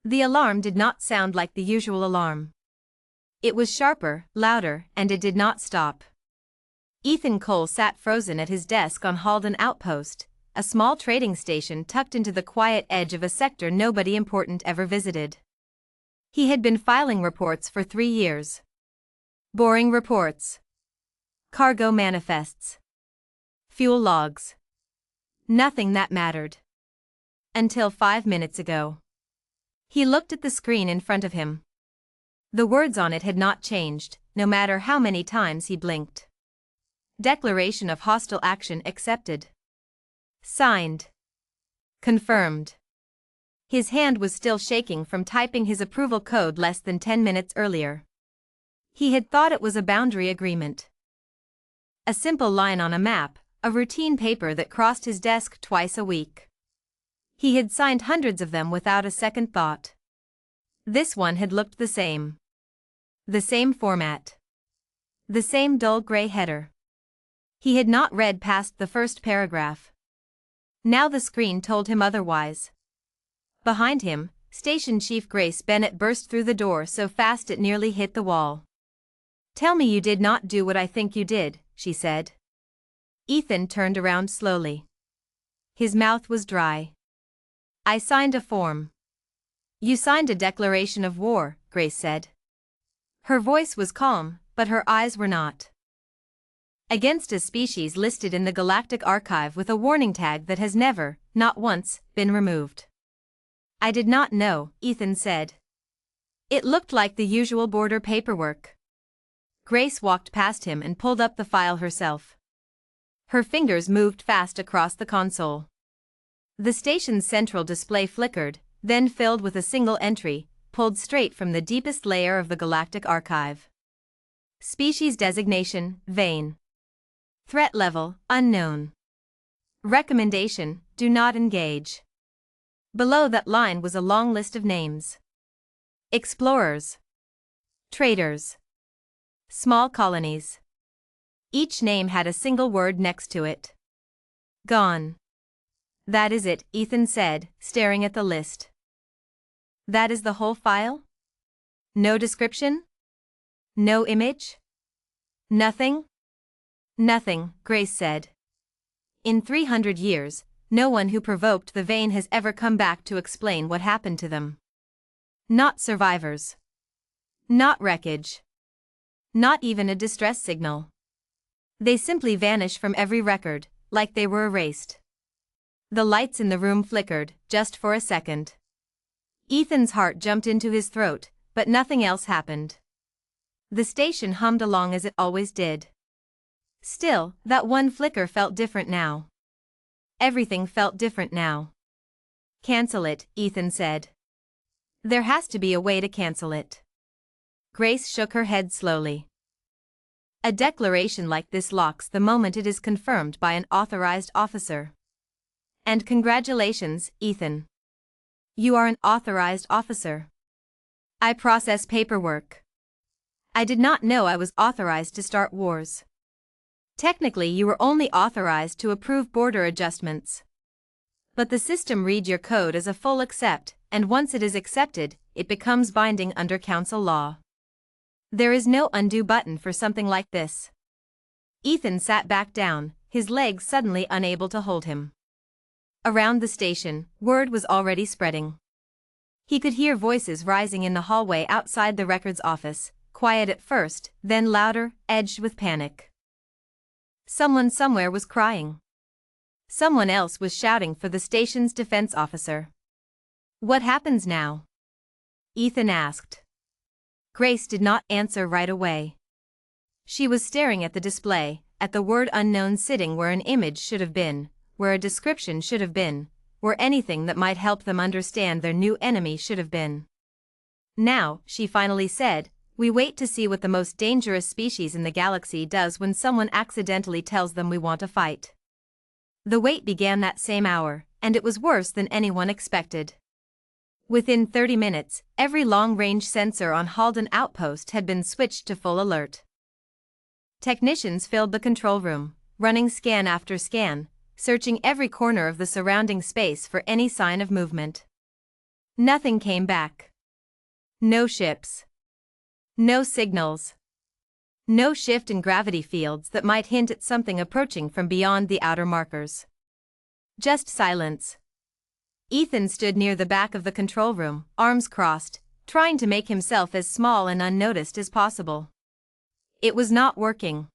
The alarm did not sound like the usual alarm. It was sharper, louder, and it did not stop. Ethan Cole sat frozen at his desk on Halden Outpost, a small trading station tucked into the quiet edge of a sector nobody important ever visited. He had been filing reports for 3 years. Boring reports. Cargo manifests. Fuel logs. Nothing that mattered. Until 5 minutes ago. He looked at the screen in front of him. The words on it had not changed, no matter how many times he blinked. Declaration of hostile action accepted. Signed. Confirmed. His hand was still shaking from typing his approval code less than 10 minutes earlier. He had thought it was a boundary agreement. A simple line on a map, a routine paper that crossed his desk twice a week. He had signed hundreds of them without a second thought. This one had looked the same. The same format. The same dull gray header. He had not read past the first paragraph. Now the screen told him otherwise. Behind him, Station Chief Grace Bennett burst through the door so fast it nearly hit the wall. "Tell me you did not do what I think you did," she said. Ethan turned around slowly. His mouth was dry. "I signed a form." "You signed a declaration of war," Grace said. Her voice was calm, but her eyes were not. "Against a species listed in the Galactic Archive with a warning tag that has never, not once, been removed." "I did not know," Ethan said. It looked like the usual border paperwork. Grace walked past him and pulled up the file herself. Her fingers moved fast across the console. The station's central display flickered, then filled with a single entry, pulled straight from the deepest layer of the Galactic Archive. Species designation, Vane. Threat level, unknown. Recommendation, do not engage. Below that line was a long list of names. Explorers. Traders. Small colonies. Each name had a single word next to it. Gone. "That is it," Ethan said, staring at the list. "That is the whole file? No description? No image? Nothing?" "Nothing," Grace said. "In 300 years, no one who provoked the Vane has ever come back to explain what happened to them. Not survivors. Not wreckage. Not even a distress signal. They simply vanish from every record, like they were erased." The lights in the room flickered, just for a second. Ethan's heart jumped into his throat, but nothing else happened. The station hummed along as it always did. Still, that one flicker felt different now. Everything felt different now. "Cancel it," Ethan said. "There has to be a way to cancel it." Grace shook her head slowly. "A declaration like this locks the moment it is confirmed by an authorized officer. And congratulations, Ethan. You are an authorized officer. I process paperwork. I did not know I was authorized to start wars. Technically, you were only authorized to approve border adjustments. But the system reads your code as a full accept, and once it is accepted, it becomes binding under council law. There is no undo button for something like this." Ethan sat back down, his legs suddenly unable to hold him. Around the station, word was already spreading. He could hear voices rising in the hallway outside the records office, quiet at first, then louder, edged with panic. Someone somewhere was crying. Someone else was shouting for the station's defense officer. "What happens now?" Ethan asked. Grace did not answer right away. She was staring at the display, at the word unknown sitting where an image should have been, where a description should have been, where anything that might help them understand their new enemy should have been. "Now," she finally said, "we wait to see what the most dangerous species in the galaxy does when someone accidentally tells them we want to fight." The wait began that same hour, and it was worse than anyone expected. Within 30 minutes, every long-range sensor on Halden Outpost had been switched to full alert. Technicians filled the control room, running scan after scan, searching every corner of the surrounding space for any sign of movement. Nothing came back. No ships. No signals. No shift in gravity fields that might hint at something approaching from beyond the outer markers. Just silence. Ethan stood near the back of the control room, arms crossed, trying to make himself as small and unnoticed as possible. It was not working.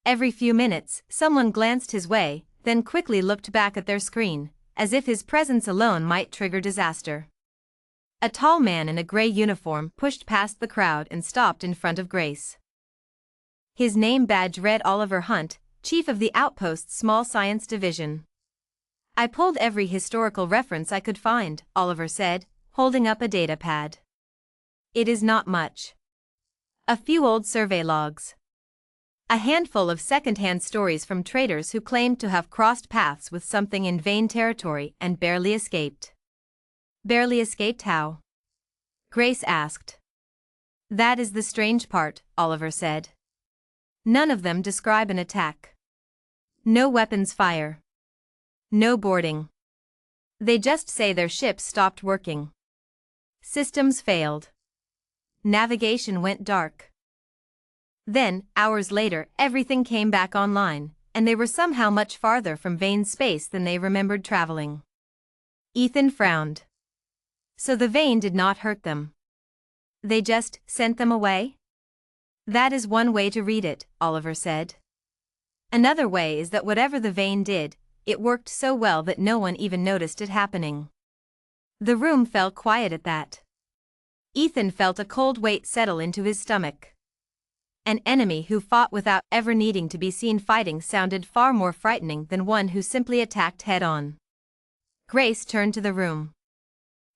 Every few minutes, someone glanced his way, then quickly looked back at their screen, as if his presence alone might trigger disaster. A tall man in a gray uniform pushed past the crowd and stopped in front of Grace. His name badge read Oliver Hunt, Chief of the Outpost's Small Science Division. I pulled every historical reference I could find, Oliver said, holding up a data pad. It is not much. A few old survey logs. A handful of second-hand stories from traders who claimed to have crossed paths with something in Vane territory and barely escaped. Barely escaped how? Grace asked. That is the strange part, Oliver said. None of them describe an attack. No weapons fire. No boarding. They just say their ships stopped working. Systems failed. Navigation went dark. Then, hours later, everything came back online, and they were somehow much farther from Vane's space than they remembered traveling. Ethan frowned. So the Vane did not hurt them. They just sent them away? That is one way to read it, Oliver said. Another way is that whatever the Vane did, it worked so well that no one even noticed it happening. The room fell quiet at that. Ethan felt a cold weight settle into his stomach. An enemy who fought without ever needing to be seen fighting sounded far more frightening than one who simply attacked head-on. Grace turned to the room.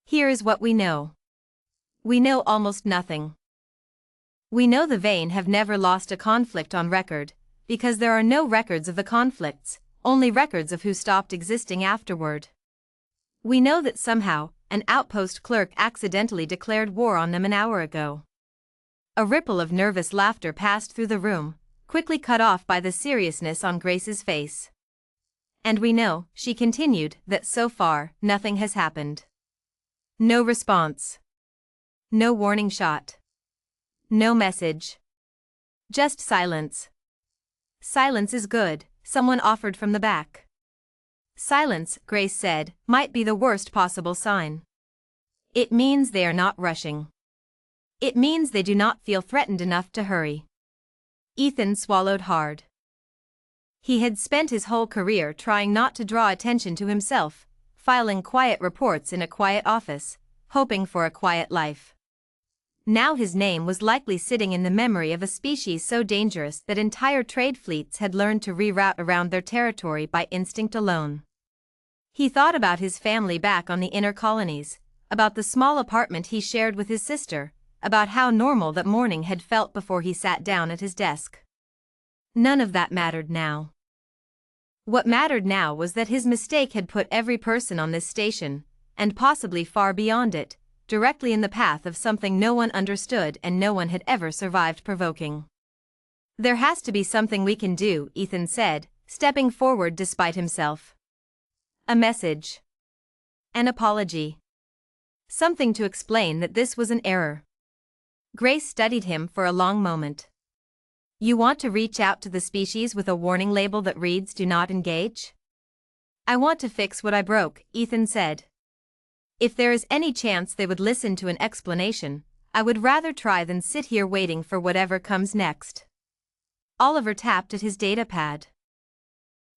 Here is what we know. We know almost nothing. We know the Vane have never lost a conflict on record, because there are no records of the conflicts, only records of who stopped existing afterward. We know that somehow, an outpost clerk accidentally declared war on them an hour ago. A ripple of nervous laughter passed through the room, quickly cut off by the seriousness on Grace's face. And we know, she continued, that so far, nothing has happened. No response. No warning shot. No message. Just silence. Silence is good, someone offered from the back. Silence, Grace said, might be the worst possible sign. It means they are not rushing. It means they do not feel threatened enough to hurry. Ethan swallowed hard. He had spent his whole career trying not to draw attention to himself, filing quiet reports in a quiet office, hoping for a quiet life. Now his name was likely sitting in the memory of a species so dangerous that entire trade fleets had learned to reroute around their territory by instinct alone. He thought about his family back on the inner colonies, about the small apartment he shared with his sister, about how normal that morning had felt before he sat down at his desk. None of that mattered now. What mattered now was that his mistake had put every person on this station, and possibly far beyond it, directly in the path of something no one understood and no one had ever survived provoking. There has to be something we can do, Ethan said, stepping forward despite himself. A message. An apology. Something to explain that this was an error. Grace studied him for a long moment. You want to reach out to the species with a warning label that reads "Do not engage"? I want to fix what I broke, Ethan said. If there is any chance they would listen to an explanation, I would rather try than sit here waiting for whatever comes next. Oliver tapped at his data pad.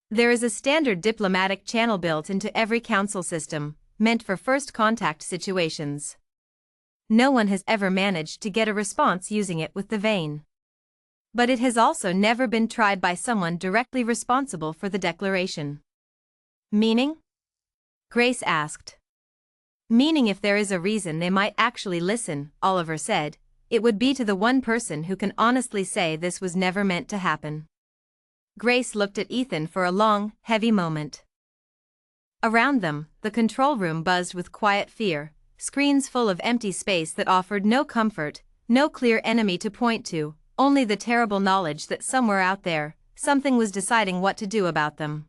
There is a standard diplomatic channel built into every council system, meant for first contact situations. No one has ever managed to get a response using it with the Vane. But it has also never been tried by someone directly responsible for the declaration. Meaning? Grace asked. Meaning if there is a reason they might actually listen, Oliver said, it would be to the one person who can honestly say this was never meant to happen. Grace looked at Ethan for a long, heavy moment. Around them, the control room buzzed with quiet fear, screens full of empty space that offered no comfort, no clear enemy to point to, only the terrible knowledge that somewhere out there, something was deciding what to do about them.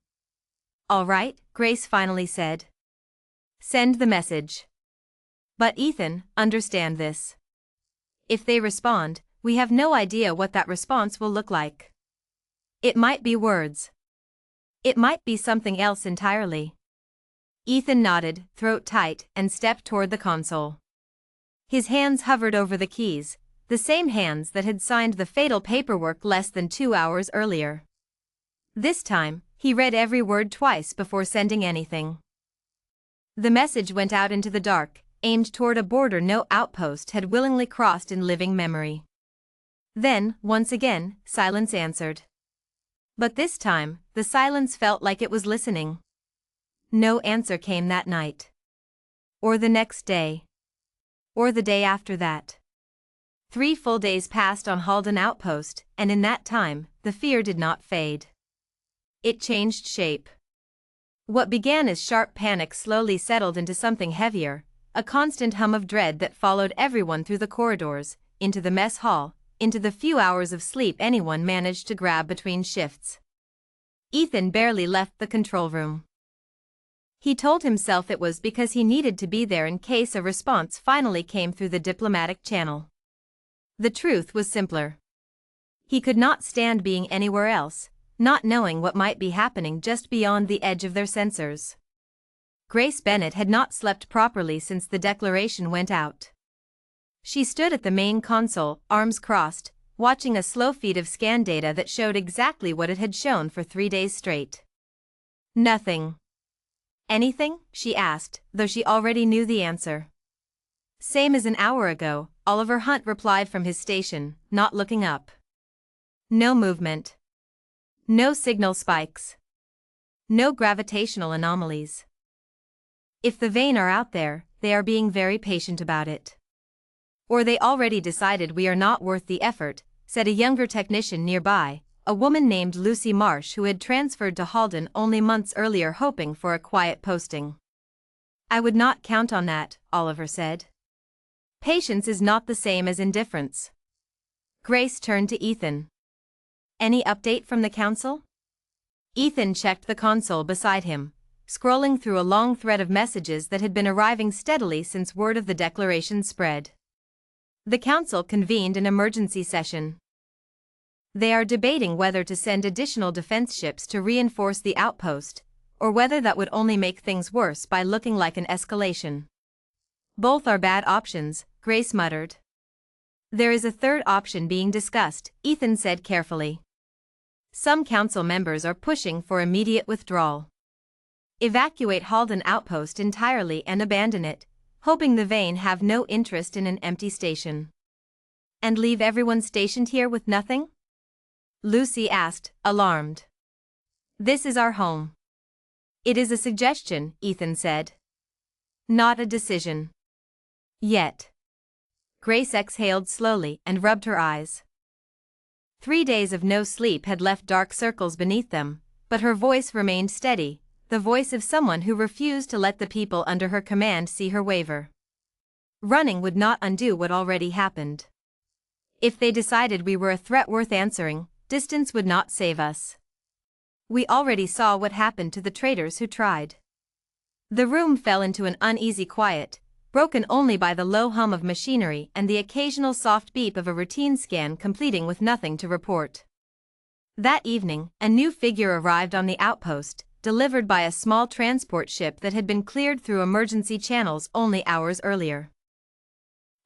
All right, Grace finally said. Send the message. But Ethan, understand this. If they respond, we have no idea what that response will look like. It might be words. It might be something else entirely. Ethan nodded, throat tight, and stepped toward the console. His hands hovered over the keys, the same hands that had signed the fatal paperwork less than 2 hours earlier. This time, he read every word twice before sending anything. The message went out into the dark, aimed toward a border no outpost had willingly crossed in living memory. Then, once again, silence answered. But this time, the silence felt like it was listening. No answer came that night. Or the next day. Or the day after that. 3 full days passed on Halden Outpost, and in that time, the fear did not fade. It changed shape. What began as sharp panic slowly settled into something heavier, a constant hum of dread that followed everyone through the corridors, into the mess hall, into the few hours of sleep anyone managed to grab between shifts. Ethan barely left the control room. He told himself it was because he needed to be there in case a response finally came through the diplomatic channel. The truth was simpler. He could not stand being anywhere else, not knowing what might be happening just beyond the edge of their sensors. Grace Bennett had not slept properly since the declaration went out. She stood at the main console, arms crossed, watching a slow feed of scan data that showed exactly what it had shown for 3 days straight. Nothing. Anything? She asked, though she already knew the answer. Same as an hour ago, Oliver Hunt replied from his station, not looking up. No movement. No signal spikes. No gravitational anomalies. If the Vane are out there, they are being very patient about it. Or they already decided we are not worth the effort, said a younger technician nearby, a woman named Lucy Marsh who had transferred to Halden only months earlier hoping for a quiet posting. I would not count on that, Oliver said. Patience is not the same as indifference. Grace turned to Ethan. Any update from the council? Ethan checked the console beside him, scrolling through a long thread of messages that had been arriving steadily since word of the declaration spread. The council convened an emergency session. They are debating whether to send additional defense ships to reinforce the outpost, or whether that would only make things worse by looking like an escalation. Both are bad options, Grace muttered. There is a third option being discussed, Ethan said carefully. Some council members are pushing for immediate withdrawal. Evacuate Halden Outpost entirely and abandon it, hoping the Vane have no interest in an empty station. And leave everyone stationed here with nothing? Lucy asked, alarmed. This is our home. It is a suggestion, Ethan said. Not a decision. Yet. Grace exhaled slowly and rubbed her eyes. 3 days of no sleep had left dark circles beneath them, but her voice remained steady, the voice of someone who refused to let the people under her command see her waver. Running would not undo what already happened. If they decided we were a threat worth answering, distance would not save us. We already saw what happened to the traitors who tried. The room fell into an uneasy quiet, broken only by the low hum of machinery and the occasional soft beep of a routine scan completing with nothing to report. That evening, a new figure arrived on the outpost, delivered by a small transport ship that had been cleared through emergency channels only hours earlier.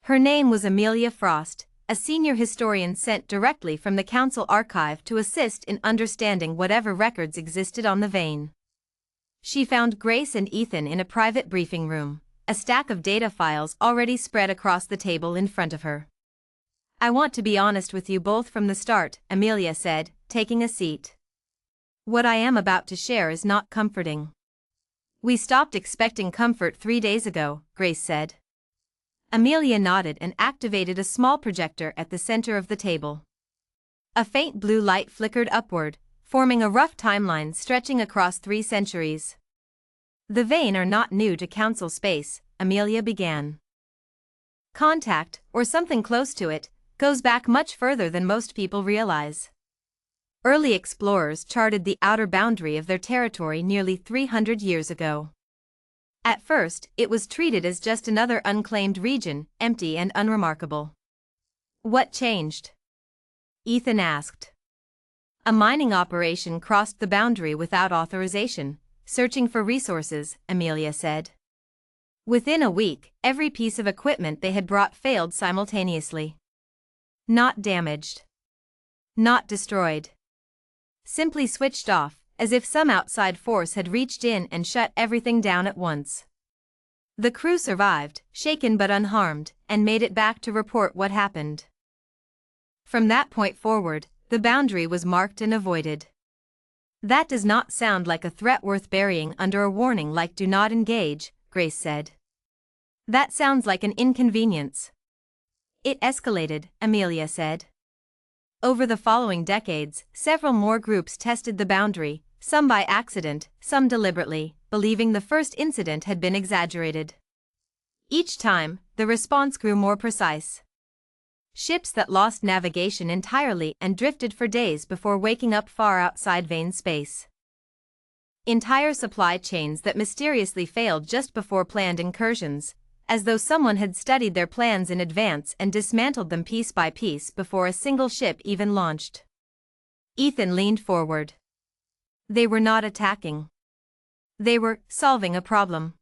Her name was Amelia Frost, a senior historian sent directly from the council archive to assist in understanding whatever records existed on the Vane. She found Grace and Ethan in a private briefing room, a stack of data files already spread across the table in front of her. I want to be honest with you both from the start, Amelia said, taking a seat. What I am about to share is not comforting. We stopped expecting comfort 3 days ago, Grace said. Amelia nodded and activated a small projector at the center of the table. A faint blue light flickered upward, forming a rough timeline stretching across 3 centuries. The Vane are not new to council space, Amelia began. Contact, or something close to it, goes back much further than most people realize. Early explorers charted the outer boundary of their territory nearly 300 years ago. At first, it was treated as just another unclaimed region, empty and unremarkable. What changed? Ethan asked. A mining operation crossed the boundary without authorization, searching for resources, Amelia said. Within a week, every piece of equipment they had brought failed simultaneously. Not damaged. Not destroyed. Simply switched off, as if some outside force had reached in and shut everything down at once. The crew survived, shaken but unharmed, and made it back to report what happened. From that point forward, the boundary was marked and avoided. That does not sound like a threat worth burying under a warning like "Do not engage," Grace said. That sounds like an inconvenience. It escalated, Amelia said. Over the following decades, several more groups tested the boundary, some by accident, some deliberately, believing the first incident had been exaggerated. Each time, the response grew more precise. Ships that lost navigation entirely and drifted for days before waking up far outside Vane's space. Entire supply chains that mysteriously failed just before planned incursions, as though someone had studied their plans in advance and dismantled them piece by piece before a single ship even launched. Ethan leaned forward. They were not attacking. They were solving a problem.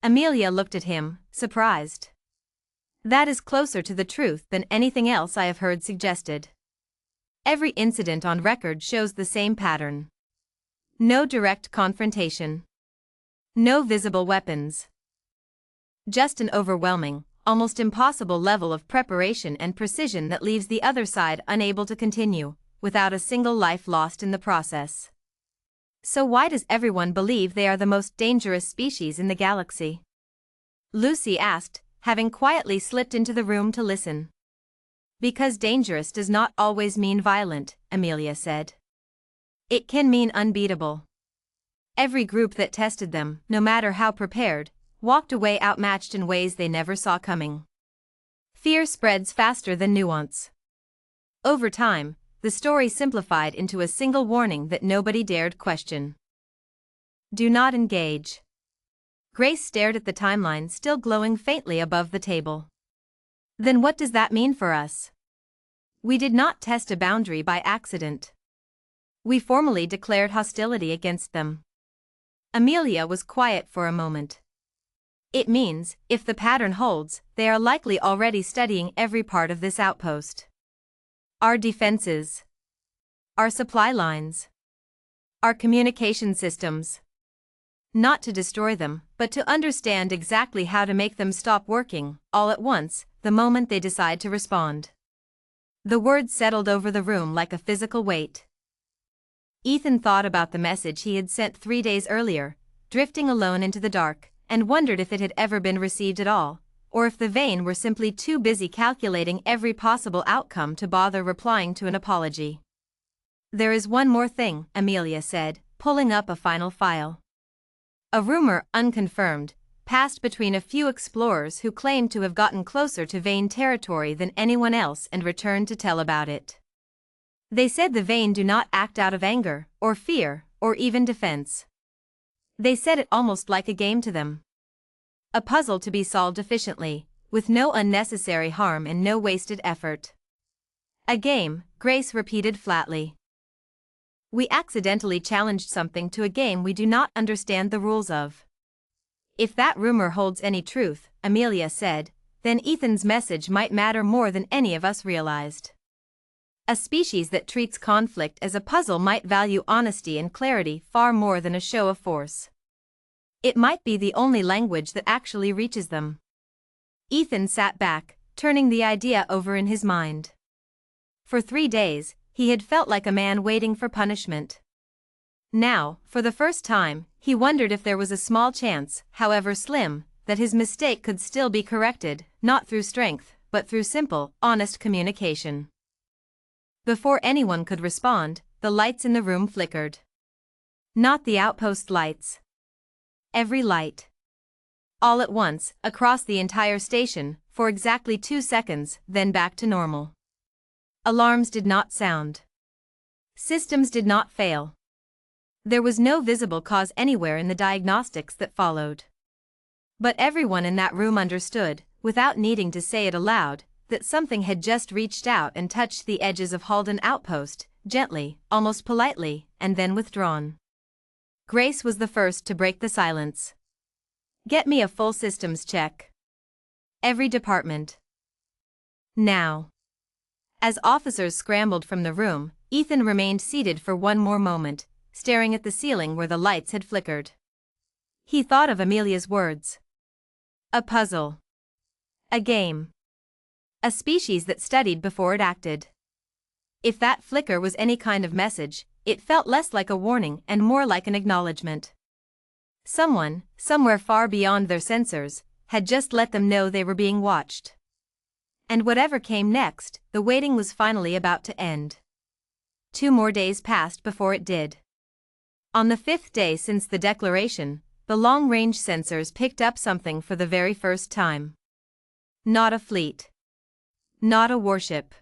Amelia looked at him, surprised. That is closer to the truth than anything else I have heard suggested. Every incident on record shows the same pattern. No direct confrontation. No visible weapons. Just an overwhelming, almost impossible level of preparation and precision that leaves the other side unable to continue, without a single life lost in the process. So why does everyone believe they are the most dangerous species in the galaxy? Lucy asked, having quietly slipped into the room to listen. Because dangerous does not always mean violent, Amelia said. It can mean unbeatable. Every group that tested them, no matter how prepared, walked away outmatched in ways they never saw coming. Fear spreads faster than nuance. Over time, the story simplified into a single warning that nobody dared question. Do not engage. Grace stared at the timeline still glowing faintly above the table. Then what does that mean for us? We did not test a boundary by accident. We formally declared hostility against them. Amelia was quiet for a moment. It means, if the pattern holds, they are likely already studying every part of this outpost. Our defenses. Our supply lines. Our communication systems. Not to destroy them, but to understand exactly how to make them stop working, all at once, the moment they decide to respond. The words settled over the room like a physical weight. Ethan thought about the message he had sent 3 days earlier, drifting alone into the dark, and wondered if it had ever been received at all, or if the Vane were simply too busy calculating every possible outcome to bother replying to an apology. There is one more thing, Amelia said, pulling up a final file. A rumor, unconfirmed, passed between a few explorers who claimed to have gotten closer to Vane territory than anyone else and returned to tell about it. They said the Vane do not act out of anger, or fear, or even defense. They said it almost like a game to them. A puzzle to be solved efficiently, with no unnecessary harm and no wasted effort. A game, Grace repeated flatly. We accidentally challenged something to a game we do not understand the rules of. If that rumor holds any truth, Amelia said, then Ethan's message might matter more than any of us realized. A species that treats conflict as a puzzle might value honesty and clarity far more than a show of force. It might be the only language that actually reaches them. Ethan sat back, turning the idea over in his mind. For 3 days, he had felt like a man waiting for punishment. Now, for the first time, he wondered if there was a small chance, however slim, that his mistake could still be corrected, not through strength, but through simple, honest communication. Before anyone could respond, the lights in the room flickered. Not the outpost lights. Every light. All at once, across the entire station, for exactly 2 seconds, then back to normal. Alarms did not sound. Systems did not fail. There was no visible cause anywhere in the diagnostics that followed. But everyone in that room understood, without needing to say it aloud, that something had just reached out and touched the edges of Halden Outpost, gently, almost politely, and then withdrawn. Grace was the first to break the silence. "Get me a full systems check. Every department. Now." As officers scrambled from the room, Ethan remained seated for one more moment, staring at the ceiling where the lights had flickered. He thought of Amelia's words. A puzzle. A game. A species that studied before it acted. If that flicker was any kind of message, it felt less like a warning and more like an acknowledgement. Someone, somewhere far beyond their sensors, had just let them know they were being watched. And whatever came next, the waiting was finally about to end. 2 more days passed before it did. On the 5th day since the declaration, the long-range sensors picked up something for the very first time. Not a fleet. Not a warship.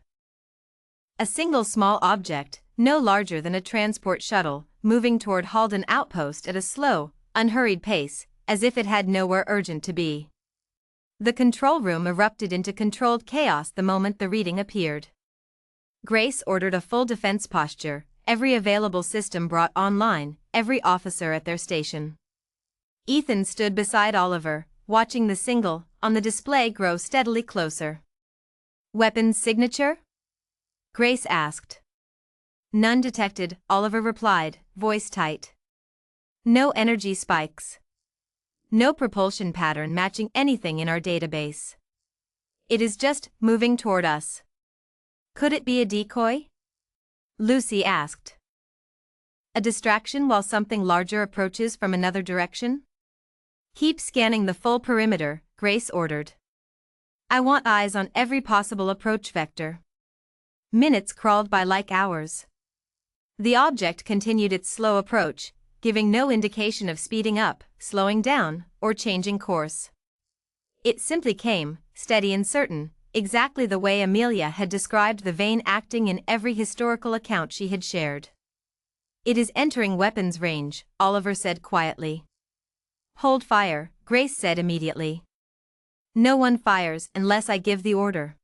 A single small object, no larger than a transport shuttle, moving toward Halden Outpost at a slow, unhurried pace, as if it had nowhere urgent to be. The control room erupted into controlled chaos the moment the reading appeared. Grace ordered a full defense posture, every available system brought online, every officer at their station. Ethan stood beside Oliver, watching the symbol on the display grow steadily closer. "Weapons signature?" Grace asked. "None detected," Oliver replied, voice tight. "No energy spikes. No propulsion pattern matching anything in our database. It is just moving toward us." "Could it be a decoy?" Lucy asked. "A distraction while something larger approaches from another direction?" "Keep scanning the full perimeter," Grace ordered. "I want eyes on every possible approach vector." Minutes crawled by like hours. The object continued its slow approach, giving no indication of speeding up, slowing down, or changing course. It simply came, steady and certain, exactly the way Amelia had described the vein acting in every historical account she had shared. "It is entering weapons range," Oliver said quietly. "Hold fire," Grace said immediately. "No one fires unless I give the order.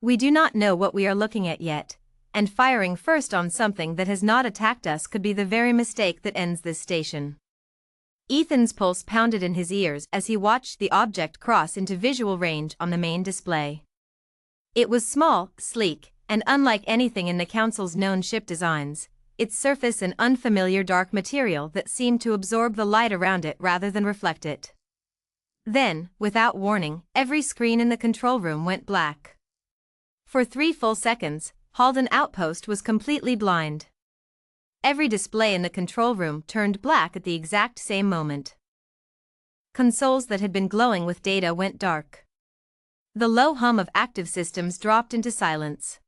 We do not know what we are looking at yet, and firing first on something that has not attacked us could be the very mistake that ends this station." Ethan's pulse pounded in his ears as he watched the object cross into visual range on the main display. It was small, sleek, and unlike anything in the Council's known ship designs, its surface an unfamiliar dark material that seemed to absorb the light around it rather than reflect it. Then, without warning, every screen in the control room went black. For 3 full seconds, Halden Outpost was completely blind. Every display in the control room turned black at the exact same moment. Consoles that had been glowing with data went dark. The low hum of active systems dropped into silence.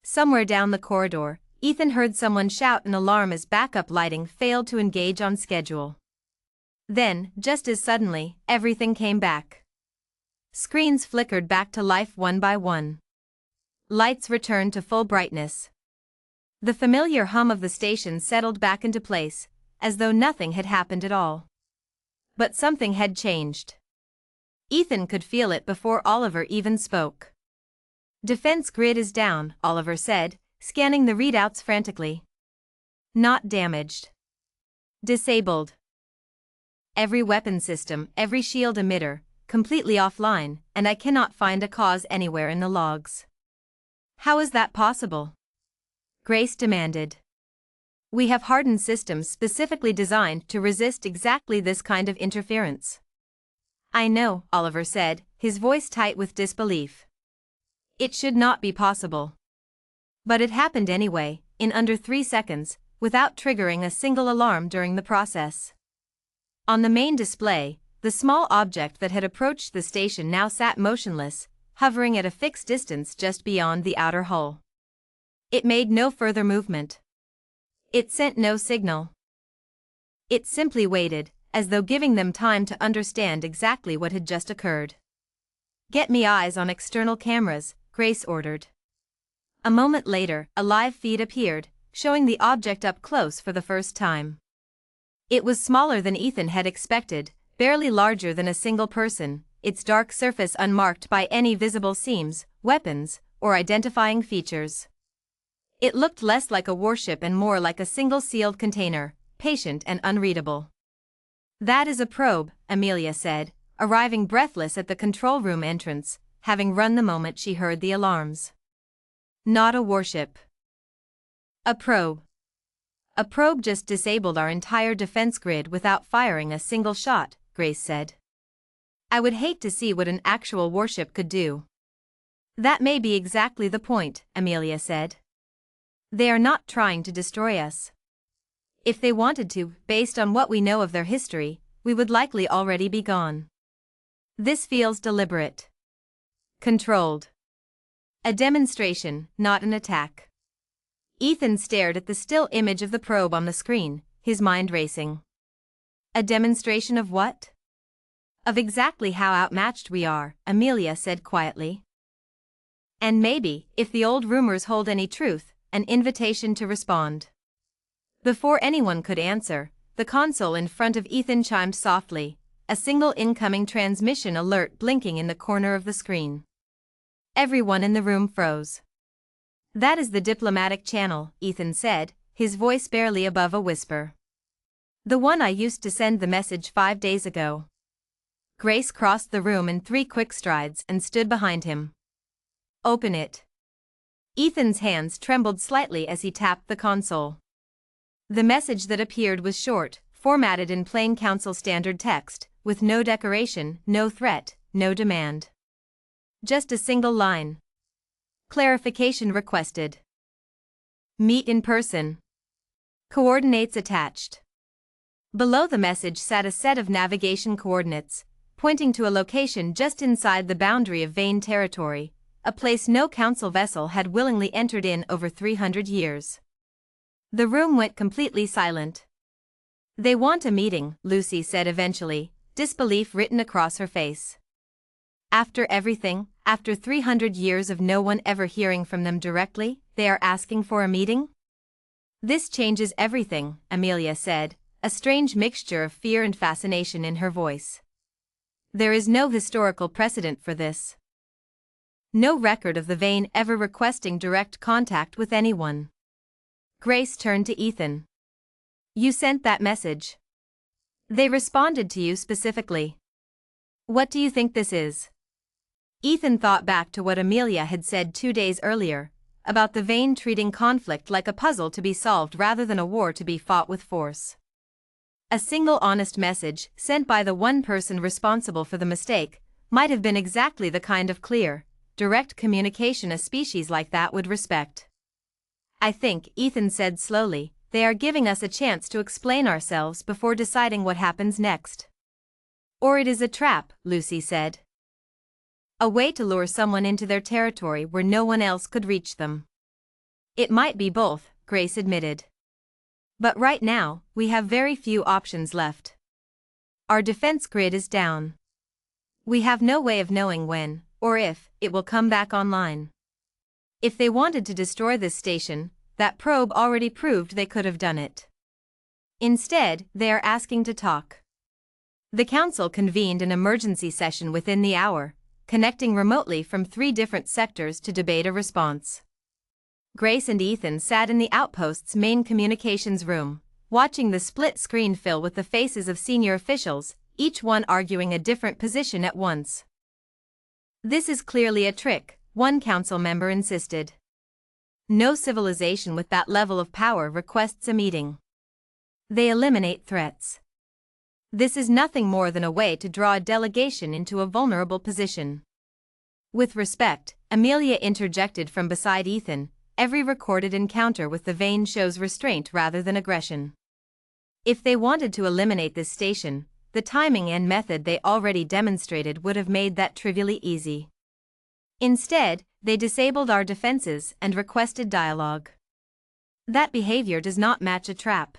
Somewhere down the corridor, Ethan heard someone shout an alarm as backup lighting failed to engage on schedule. Then, just as suddenly, everything came back. Screens flickered back to life one by one. Lights returned to full brightness. The familiar hum of the station settled back into place, as though nothing had happened at all. But something had changed. Ethan could feel it before Oliver even spoke. "Defense grid is down," Oliver said, scanning the readouts frantically. "Not damaged. Disabled. Every weapon system, every shield emitter, completely offline, and I cannot find a cause anywhere in the logs." "How is that possible?" Grace demanded. "We have hardened systems specifically designed to resist exactly this kind of interference." "I know," Oliver said, his voice tight with disbelief. "It should not be possible. But it happened anyway, in under 3 seconds, without triggering a single alarm during the process." On the main display, the small object that had approached the station now sat motionless, hovering at a fixed distance just beyond the outer hull. It made no further movement. It sent no signal. It simply waited, as though giving them time to understand exactly what had just occurred. "Get me eyes on external cameras," Grace ordered. A moment later, a live feed appeared, showing the object up close for the first time. It was smaller than Ethan had expected, barely larger than a single person, its dark surface unmarked by any visible seams, weapons, or identifying features. It looked less like a warship and more like a single sealed container, patient and unreadable. "That is a probe," Amelia said, arriving breathless at the control room entrance, having run the moment she heard the alarms. "Not a warship. A probe. A probe just disabled our entire defense grid without firing a single shot," Grace said. "I would hate to see what an actual warship could do." "That may be exactly the point," Amelia said. "They are not trying to destroy us. If they wanted to, based on what we know of their history, we would likely already be gone. This feels deliberate. Controlled. A demonstration, not an attack." Ethan stared at the still image of the probe on the screen, his mind racing. "A demonstration of what?" "Of exactly how outmatched we are," Amelia said quietly. "And maybe, if the old rumors hold any truth, an invitation to respond." Before anyone could answer, the console in front of Ethan chimed softly, a single incoming transmission alert blinking in the corner of the screen. Everyone in the room froze. "That is the diplomatic channel," Ethan said, his voice barely above a whisper. "The one I used to send the message 5 days ago." Grace crossed the room in 3 quick strides and stood behind him. "Open it." Ethan's hands trembled slightly as he tapped the console. The message that appeared was short, formatted in plain council standard text, with no decoration, no threat, no demand. Just a single line. "Clarification requested. Meet in person. Coordinates attached." Below the message sat a set of navigation coordinates, pointing to a location just inside the boundary of Vane territory, a place no council vessel had willingly entered in over 300 years. The room went completely silent. "They want a meeting," Lucy said eventually, disbelief written across her face. "After everything, after 300 years of no one ever hearing from them directly, they are asking for a meeting?" "This changes everything," Amelia said, a strange mixture of fear and fascination in her voice. "There is no historical precedent for this. No record of the Vane ever requesting direct contact with anyone." Grace turned to Ethan. "You sent that message. They responded to you specifically. What do you think this is?" Ethan thought back to what Amelia had said 2 days earlier, about the Vane treating conflict like a puzzle to be solved rather than a war to be fought with force. A single honest message, sent by the one person responsible for the mistake, might have been exactly the kind of clear, direct communication a species like that would respect. "I think," Ethan said slowly, "they are giving us a chance to explain ourselves before deciding what happens next." "Or it is a trap," Lucy said. "A way to lure someone into their territory where no one else could reach them." "It might be both," Grace admitted. "But right now, we have very few options left. Our defense grid is down. We have no way of knowing when, or if, it will come back online. If they wanted to destroy this station, that probe already proved they could have done it. Instead, they are asking to talk." The council convened an emergency session within the hour, connecting remotely from 3 different sectors to debate a response. Grace and Ethan sat in the outpost's main communications room, watching the split screen fill with the faces of senior officials, each one arguing a different position at once. "This is clearly a trick," one council member insisted. "No civilization with that level of power requests a meeting. They eliminate threats. This is nothing more than a way to draw a delegation into a vulnerable position." "With respect," Amelia interjected from beside Ethan, "every recorded encounter with the Vane shows restraint rather than aggression. If they wanted to eliminate this station, the timing and method they already demonstrated would have made that trivially easy. Instead, they disabled our defenses and requested dialogue. That behavior does not match a trap.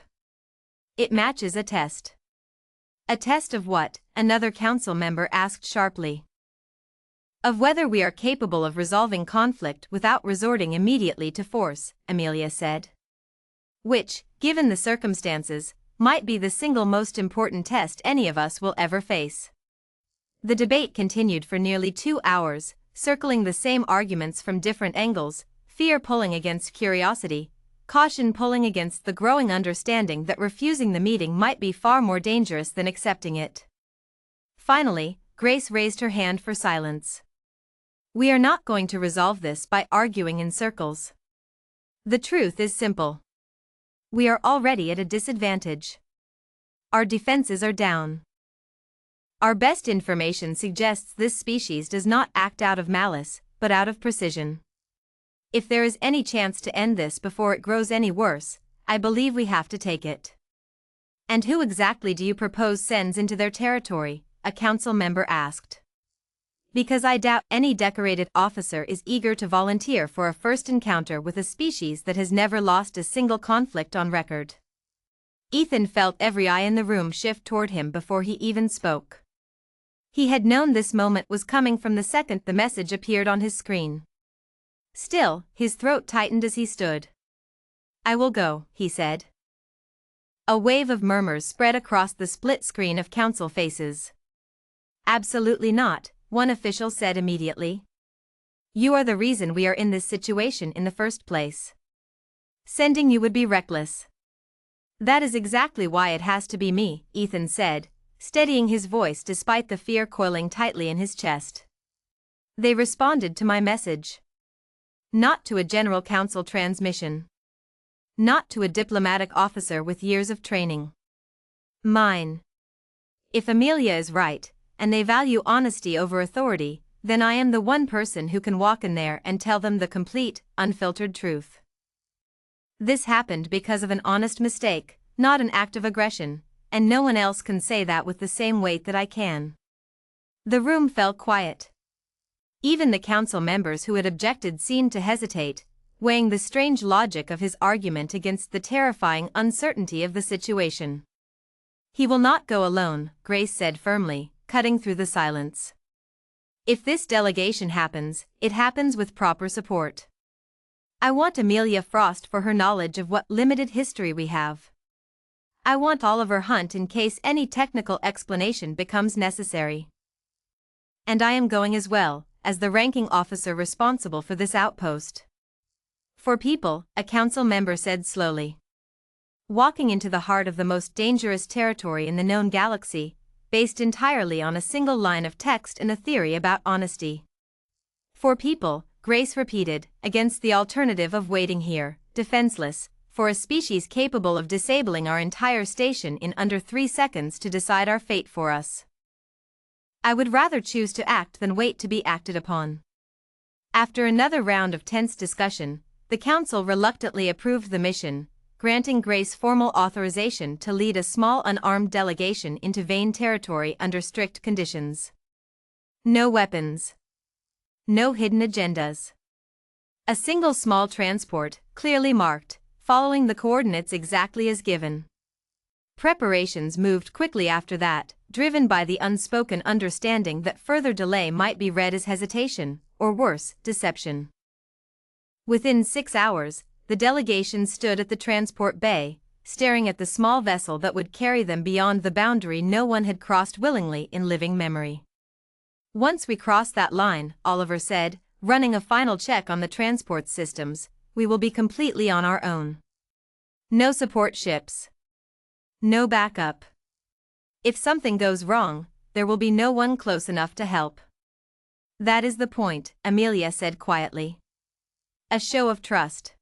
It matches a test." "A test of what?" another council member asked sharply. "Of whether we are capable of resolving conflict without resorting immediately to force," Amelia said. "Which, given the circumstances, might be the single most important test any of us will ever face. The debate continued for nearly 2 hours, circling the same arguments from different angles, fear pulling against curiosity, caution pulling against the growing understanding that refusing the meeting might be far more dangerous than accepting it. Finally, Grace raised her hand for silence. We are not going to resolve this by arguing in circles. The truth is simple. We are already at a disadvantage. Our defenses are down. Our best information suggests this species does not act out of malice, but out of precision. If there is any chance to end this before it grows any worse, I believe we have to take it. And who exactly do you propose sends into their territory? A council member asked. Because I doubt any decorated officer is eager to volunteer for a first encounter with a species that has never lost a single conflict on record. Ethan felt every eye in the room shift toward him before he even spoke. He had known this moment was coming from the second the message appeared on his screen. Still, his throat tightened as he stood. I will go, he said. A wave of murmurs spread across the split screen of council faces. Absolutely not, one official said immediately. You are the reason we are in this situation in the first place. Sending you would be reckless. That is exactly why it has to be me, Ethan said, steadying his voice despite the fear coiling tightly in his chest. They responded to my message. Not to a general council transmission. Not to a diplomatic officer with years of training. Mine. If Amelia is right, and they value honesty over authority, then I am the one person who can walk in there and tell them the complete, unfiltered truth. This happened because of an honest mistake, not an act of aggression, and no one else can say that with the same weight that I can. The room fell quiet. Even the council members who had objected seemed to hesitate, weighing the strange logic of his argument against the terrifying uncertainty of the situation. He will not go alone, Grace said firmly, cutting through the silence. If this delegation happens, it happens with proper support. I want Amelia Frost for her knowledge of what limited history we have. I want Oliver Hunt in case any technical explanation becomes necessary. And I am going as well, as the ranking officer responsible for this outpost. For people, a council member said slowly. Walking into the heart of the most dangerous territory in the known galaxy, based entirely on a single line of text and a theory about honesty. For people, Grace repeated, against the alternative of waiting here, defenseless, for a species capable of disabling our entire station in under 3 seconds to decide our fate for us. I would rather choose to act than wait to be acted upon. After another round of tense discussion, the council reluctantly approved the mission, granting Grace formal authorization to lead a small unarmed delegation into Vane territory under strict conditions. No weapons. No hidden agendas. A single small transport, clearly marked, following the coordinates exactly as given. Preparations moved quickly after that, driven by the unspoken understanding that further delay might be read as hesitation, or worse, deception. Within 6 hours, the delegation stood at the transport bay, staring at the small vessel that would carry them beyond the boundary no one had crossed willingly in living memory. Once we cross that line, Oliver said, running a final check on the transport systems, we will be completely on our own. No support ships. No backup. If something goes wrong, there will be no one close enough to help. That is the point, Amelia said quietly. A show of trust.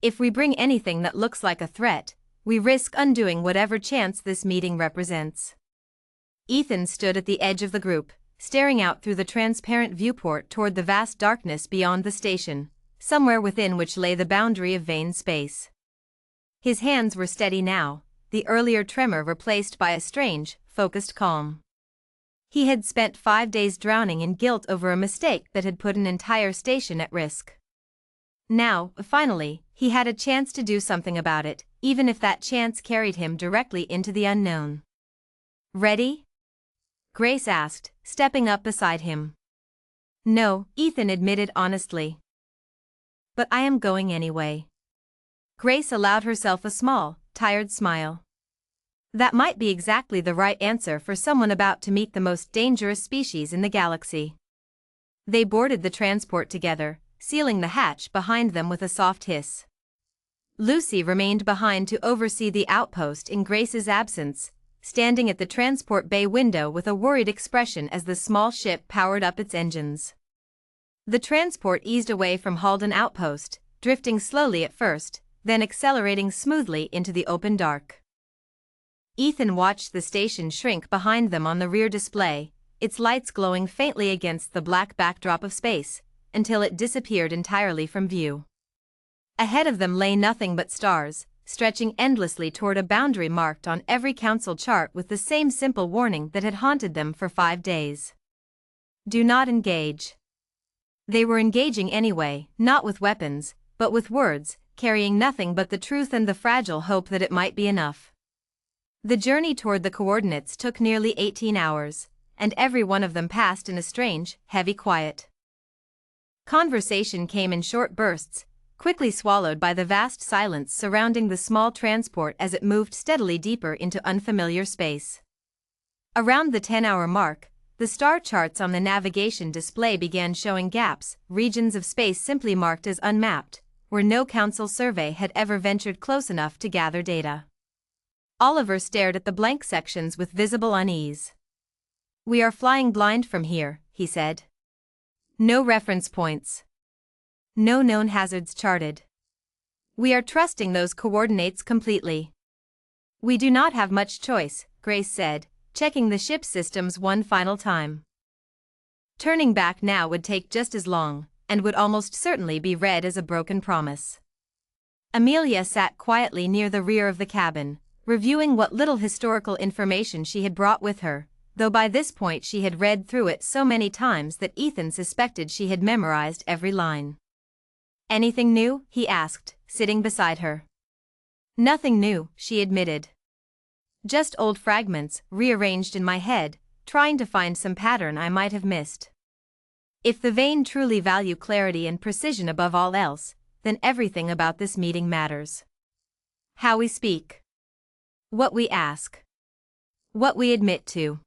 If we bring anything that looks like a threat, we risk undoing whatever chance this meeting represents. Ethan stood at the edge of the group, staring out through the transparent viewport toward the vast darkness beyond the station, somewhere within which lay the boundary of Vane space. His hands were steady now, the earlier tremor replaced by a strange, focused calm. He had spent 5 days drowning in guilt over a mistake that had put an entire station at risk. Now, finally, he had a chance to do something about it, even if that chance carried him directly into the unknown. Ready? Grace asked, stepping up beside him. No, Ethan admitted honestly. But I am going anyway. Grace allowed herself a small, tired smile. That might be exactly the right answer for someone about to meet the most dangerous species in the galaxy. They boarded the transport together, sealing the hatch behind them with a soft hiss. Lucy remained behind to oversee the outpost in Grace's absence, standing at the transport bay window with a worried expression as the small ship powered up its engines. The transport eased away from Halden Outpost, drifting slowly at first, then accelerating smoothly into the open dark. Ethan watched the station shrink behind them on the rear display, its lights glowing faintly against the black backdrop of space, until it disappeared entirely from view. Ahead of them lay nothing but stars, stretching endlessly toward a boundary marked on every council chart with the same simple warning that had haunted them for 5 days. Do not engage. They were engaging anyway, not with weapons, but with words, carrying nothing but the truth and the fragile hope that it might be enough. The journey toward the coordinates took nearly 18 hours, and every one of them passed in a strange, heavy quiet. Conversation came in short bursts, quickly swallowed by the vast silence surrounding the small transport as it moved steadily deeper into unfamiliar space. Around the 10-hour mark, the star charts on the navigation display began showing gaps, regions of space simply marked as unmapped, where no council survey had ever ventured close enough to gather data. Oliver stared at the blank sections with visible unease. "We are flying blind from here," he said. "No reference points. No known hazards charted. We are trusting those coordinates completely." "We do not have much choice," Grace said, checking the ship systems one final time. Turning back now would take just as long, and would almost certainly be read as a broken promise. Amelia sat quietly near the rear of the cabin, reviewing what little historical information she had brought with her, though by this point she had read through it so many times that Ethan suspected she had memorized every line. "Anything new?" he asked, sitting beside her. "Nothing new," she admitted. "Just old fragments, rearranged in my head, trying to find some pattern I might have missed. If the Vane truly value clarity and precision above all else, then everything about this meeting matters. How we speak. What we ask. What we admit to.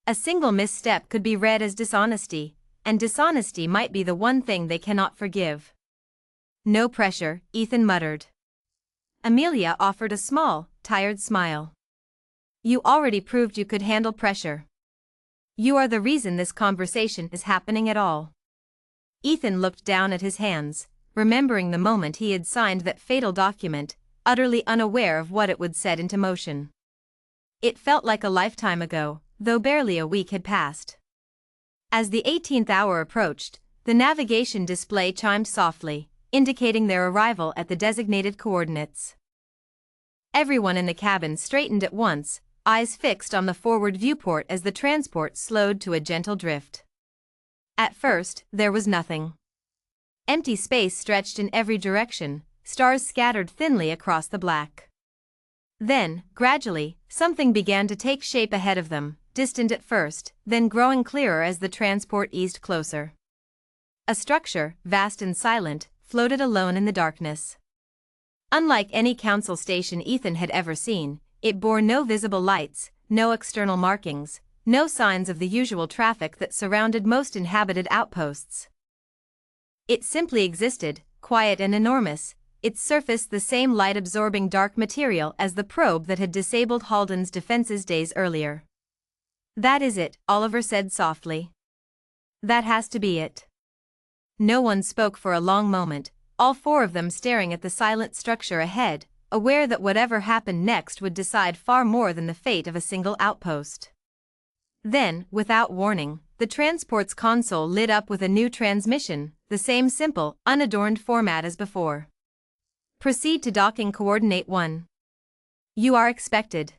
A single misstep could be read as dishonesty, and dishonesty might be the one thing they cannot forgive." "No pressure," Ethan muttered. Amelia offered a small, tired smile. "You already proved you could handle pressure. You are the reason this conversation is happening at all." Ethan looked down at his hands, remembering the moment he had signed that fatal document, utterly unaware of what it would set into motion. It felt like a lifetime ago, though barely a week had passed. As the 18th hour approached, the navigation display chimed softly, indicating their arrival at the designated coordinates. Everyone in the cabin straightened at once, eyes fixed on the forward viewport as the transport slowed to a gentle drift. At first, there was nothing. Empty space stretched in every direction, stars scattered thinly across the black. Then, gradually, something began to take shape ahead of them, distant at first, then growing clearer as the transport eased closer. A structure, vast and silent, floated alone in the darkness. Unlike any council station Ethan had ever seen, it bore no visible lights, no external markings, no signs of the usual traffic that surrounded most inhabited outposts. It simply existed, quiet and enormous, its surface the same light-absorbing dark material as the probe that had disabled Halden's defenses days earlier. "That is it," Oliver said softly. "That has to be it." No one spoke for a long moment, all 4 of them staring at the silent structure ahead, aware that whatever happened next would decide far more than the fate of a single outpost. Then, without warning, the transport's console lit up with a new transmission, the same simple, unadorned format as before. "Proceed to docking coordinate 1. You are expected."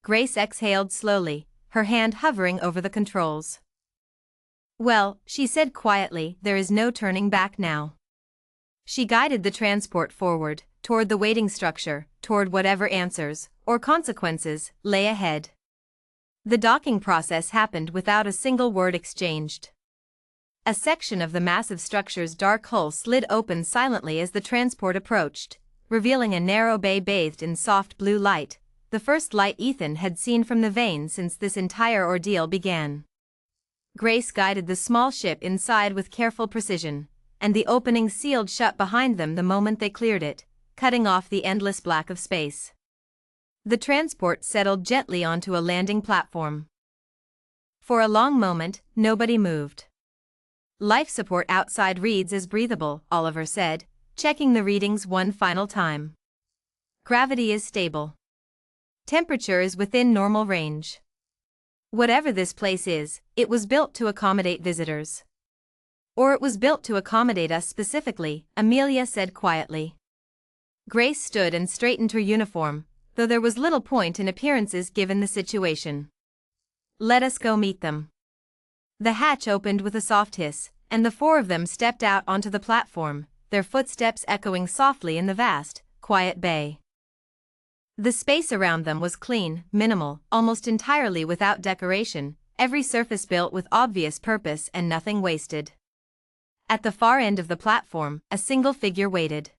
Grace exhaled slowly, her hand hovering over the controls. "Well," she said quietly, "there is no turning back now." She guided the transport forward, toward the waiting structure, toward whatever answers, or consequences, lay ahead. The docking process happened without a single word exchanged. A section of the massive structure's dark hull slid open silently as the transport approached, revealing a narrow bay bathed in soft blue light, the first light Ethan had seen from the vein since this entire ordeal began. Grace guided the small ship inside with careful precision, and the opening sealed shut behind them the moment they cleared it, cutting off the endless black of space. The transport settled gently onto a landing platform. For a long moment, nobody moved. Life support outside reads as breathable, Oliver said, checking the readings one final time. Gravity is stable. Temperature is within normal range. Whatever this place is, it was built to accommodate visitors. Or it was built to accommodate us specifically, Amelia said quietly. Grace stood and straightened her uniform, though there was little point in appearances given the situation. Let us go meet them. The hatch opened with a soft hiss, and the four of them stepped out onto the platform, their footsteps echoing softly in the vast, quiet bay. The space around them was clean, minimal, almost entirely without decoration, every surface built with obvious purpose and nothing wasted. At the far end of the platform, a single figure waited.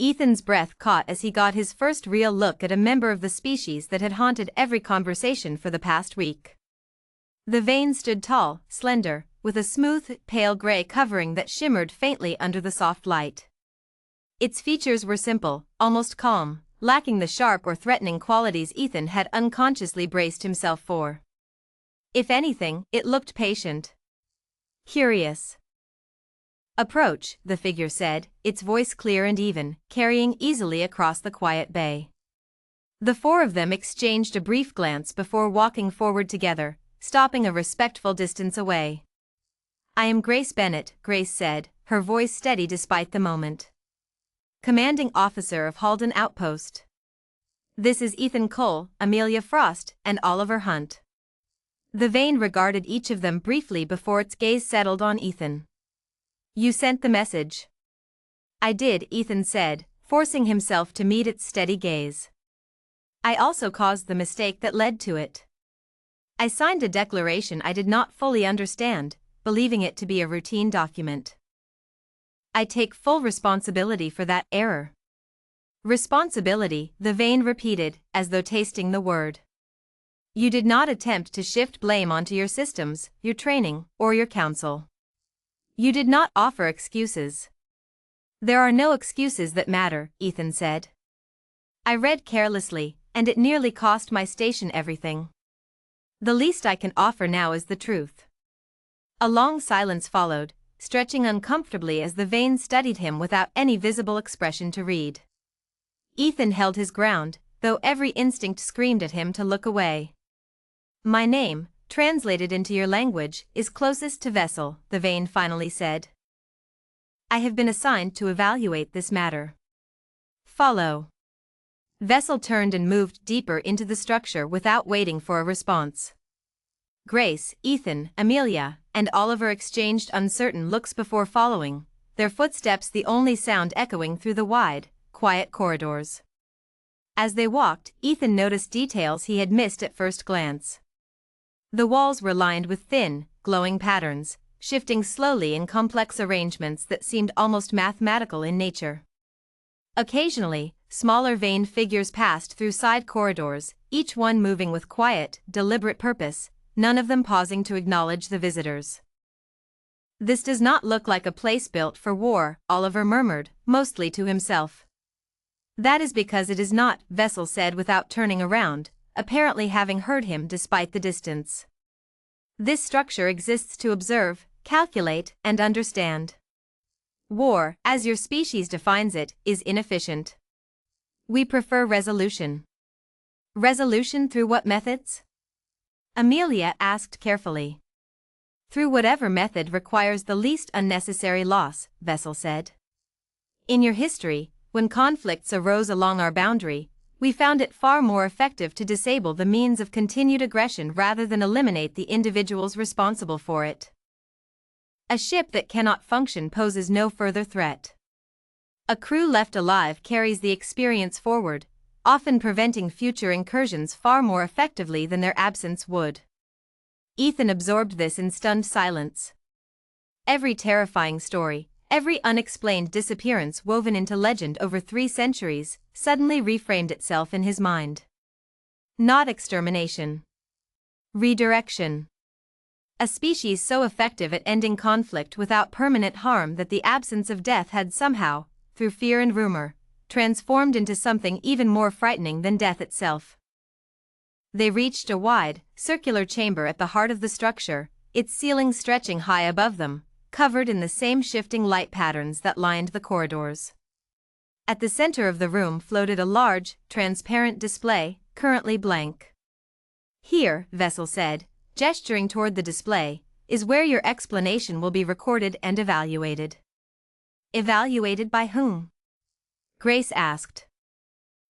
Ethan's breath caught as he got his first real look at a member of the species that had haunted every conversation for the past week. The vein stood tall, slender, with a smooth, pale gray covering that shimmered faintly under the soft light. Its features were simple, almost calm, lacking the sharp or threatening qualities Ethan had unconsciously braced himself for. If anything, it looked patient. Curious. Approach, the figure said, its voice clear and even, carrying easily across the quiet bay. The four of them exchanged a brief glance before walking forward together, stopping a respectful distance away. I am Grace Bennett, Grace said, her voice steady despite the moment. Commanding officer of Halden Outpost. This is Ethan Cole, Amelia Frost, and Oliver Hunt. The vein regarded each of them briefly before its gaze settled on Ethan. You sent the message. I did, Ethan said, forcing himself to meet its steady gaze. I also caused the mistake that led to it. I signed a declaration I did not fully understand, believing it to be a routine document. I take full responsibility for that error. Responsibility, the vein repeated, as though tasting the word. You did not attempt to shift blame onto your systems, your training, or your council. You did not offer excuses. There are no excuses that matter, Ethan said. I read carelessly, and it nearly cost my station everything. The least I can offer now is the truth. A long silence followed, stretching uncomfortably as the vein studied him without any visible expression to read. Ethan held his ground, though every instinct screamed at him to look away. My name, translated into your language, is closest to vessel, the vein finally said. I have been assigned to evaluate this matter. Follow. Vessel turned and moved deeper into the structure without waiting for a response. Grace, Ethan, Amelia, and Oliver exchanged uncertain looks before following, their footsteps the only sound echoing through the wide, quiet corridors. As they walked, Ethan noticed details he had missed at first glance. The walls were lined with thin, glowing patterns, shifting slowly in complex arrangements that seemed almost mathematical in nature. Occasionally, smaller veined figures passed through side corridors, each one moving with quiet, deliberate purpose, none of them pausing to acknowledge the visitors. This does not look like a place built for war, Oliver murmured, mostly to himself. That is because it is not, Vessel said without turning around, apparently having heard him despite the distance. This structure exists to observe, calculate, and understand. War, as your species defines it, is inefficient. We prefer resolution. Resolution through what methods? Amelia asked carefully. Through whatever method requires the least unnecessary loss, Vessel said. In your history, when conflicts arose along our boundary, we found it far more effective to disable the means of continued aggression rather than eliminate the individuals responsible for it. A ship that cannot function poses no further threat. A crew left alive carries the experience forward, often preventing future incursions far more effectively than their absence would. Ethan absorbed this in stunned silence. Every terrifying story, every unexplained disappearance woven into legend over 3 centuries, suddenly reframed itself in his mind. Not extermination. Redirection. A species so effective at ending conflict without permanent harm that the absence of death had somehow, through fear and rumor, transformed into something even more frightening than death itself. They reached a wide, circular chamber at the heart of the structure, its ceiling stretching high above them, covered in the same shifting light patterns that lined the corridors. At the center of the room floated a large, transparent display, currently blank. "Here," Vessel said, gesturing toward the display, "is where your explanation will be recorded and evaluated." Evaluated by whom? Grace asked.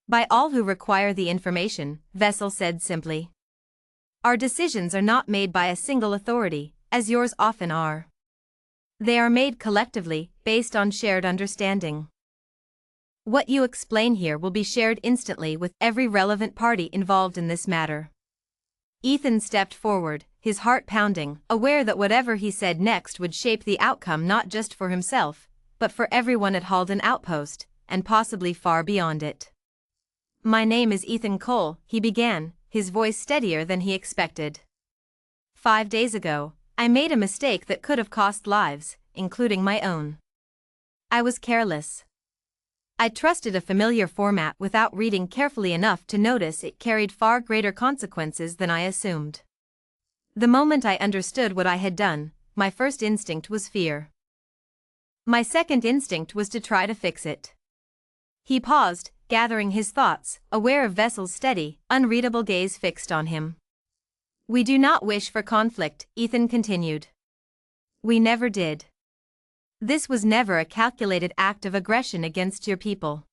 By all who require the information, Vessel said simply. Our decisions are not made by a single authority, as yours often are. They are made collectively, based on shared understanding. What you explain here will be shared instantly with every relevant party involved in this matter. Ethan stepped forward, his heart pounding, aware that whatever he said next would shape the outcome not just for himself, but for everyone at Halden Outpost, and possibly far beyond it. My name is Ethan Cole, he began, his voice steadier than he expected. 5 days ago, I made a mistake that could have cost lives, including my own. I was careless. I trusted a familiar format without reading carefully enough to notice it carried far greater consequences than I assumed. The moment I understood what I had done, my first instinct was fear. My second instinct was to try to fix it. He paused, gathering his thoughts, aware of Vessel's steady, unreadable gaze fixed on him. We do not wish for conflict, Ethan continued. We never did. This was never a calculated act of aggression against your people.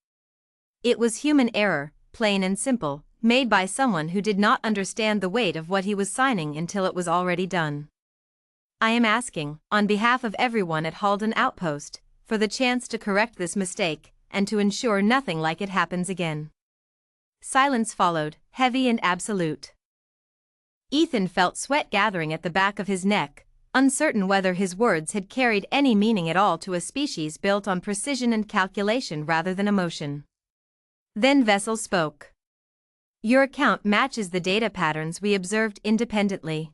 It was human error, plain and simple, made by someone who did not understand the weight of what he was signing until it was already done. I am asking, on behalf of everyone at Halden Outpost, for the chance to correct this mistake, and to ensure nothing like it happens again. Silence followed, heavy and absolute. Ethan felt sweat gathering at the back of his neck, uncertain whether his words had carried any meaning at all to a species built on precision and calculation rather than emotion. Then Vessel spoke. Your account matches the data patterns we observed independently.